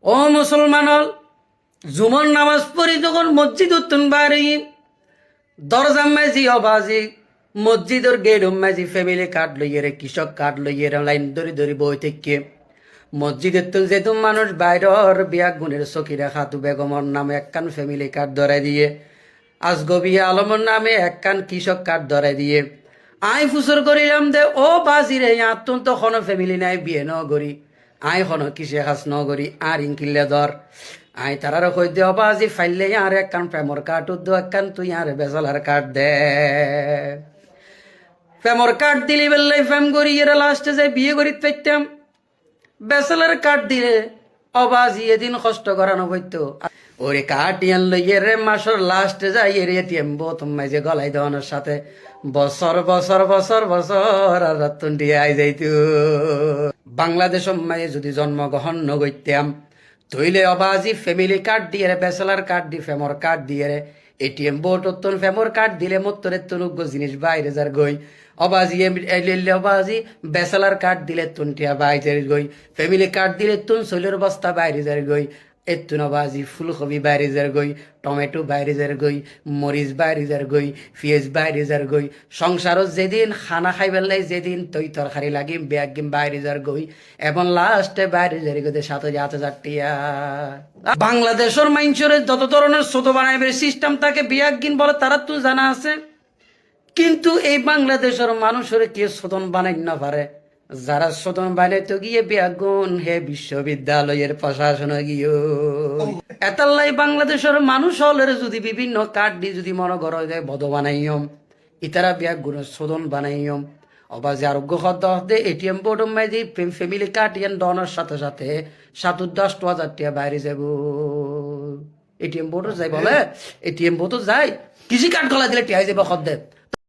ও মুসলমান জুমর নামাজ পড়ি যখন মসজিদ উত্তন বাড়ি দরজাম মাঝি অবাজি মসজিদের গেট মাঝি ফ্যামিলি কার্ড লইয়ে রে কৃষক কার্ড লইয়ে রে লাইন ধরি ধরি বই থেকে মসজিদের তুল যেহেতু মানুষ বাইরের বিয়া গুণের চকিরা খাতু বেগমর নামে একখান ফ্যামিলি কার্ড ধরাই দিয়ে আজগবিয়া আলমর নামে একখান কৃষক কার্ড ধরাই দিয়ে আই ফুসর করিলাম দে ও বাজি রে আত্মন তো কোনো ফ্যামিলি নাই বিয়ে ন করি আই কোনো কিসে খাস ন করি আর ইনকিল্লে ধর আই তারার কই দে বাজি ফাইলে আর একখান প্রেমর কার্ড উদ্দ একখান তুই আর বেসালার কার্ড দে প্রেমর কার্ড দিলি বেললে ফেম করি এরা লাস্টে যাই বিয়ে করি পাইতাম বেসালার কার্ড দিলে অবাজি এদিন কষ্ট করানো হইতো ওরে কাটিয়ান লইয়ে রে মাসর লাস্টে যাই এর এটিএম বোতম মাঝে গলাই দেওয়ানোর সাথে বছর বছর বছর বছর আর রতন দিয়ে আই যাইতো বাংলাদেশ মাঝে যদি জন্মগ্রহণ নগৈতাম তৈলে অবাজি ফ্যামিলি কার্ড দিয়ে রে ব্যাচেলার কার্ড দিয়ে ফেমর কার্ড দিয়ে রে এটিএম বোর্ড অত্যন ফেমর কার্ড দিলে মত্তরের তনুজ্ঞ জিনিস বাইরে যার গই অবাজি অবাজি ব্যাচেলার কার্ড দিলে তুনটিয়া বাইরে গই ফ্যামিলি কার্ড দিলে তুন শৈলের বস্তা বাইরে যার গই এতুন অবাজি ফুলকপি বাইরে যার গই টমেটো বাইরে যার গই মরিচ বাইরে যার গই পিঁয়াজ বাইরে যার গই সংসারত যেদিন খানা খাইবার লাই যেদিন তৈ তরকারি লাগিম ব্যাগিম বাইরে যার গই এবং লাস্টে বাইরে যার গই 7,000 টিয়া বাংলাদেশের মাইনসরে যত ধরনের ছোট বানাইবার সিস্টেম তাকে বিয়াগিন বলে তারা তো জানা আছে কিন্তু এই বাংলাদেশের মানুষের কে শোধন বানাই না পারে যারা শোধন বানাইতে গিয়ে বিয়াগুন হে বিশ্ববিদ্যালয়ের প্রশাসন গিয়ে এতাল্লাই বাংলাদেশের মানুষ হলের যদি বিভিন্ন কার্ড দিয়ে যদি মনে করা যায় বদ বানাইম ইতারা বিয়াগুনের শোধন বানাইম অবাজে আরোগ্য হতে এটিএম বোর্ড মাঝে ফ্যামিলি কার্ড ইয়ান দনের সাথে সাথে 7,10,000 টাকা বাইরে যাব এটিএম বোর্ডও যাই বলে এটিএম বোর্ডও যাই কৃষি কার্ড গলা দিলে টিয়াই যাব খদ্দের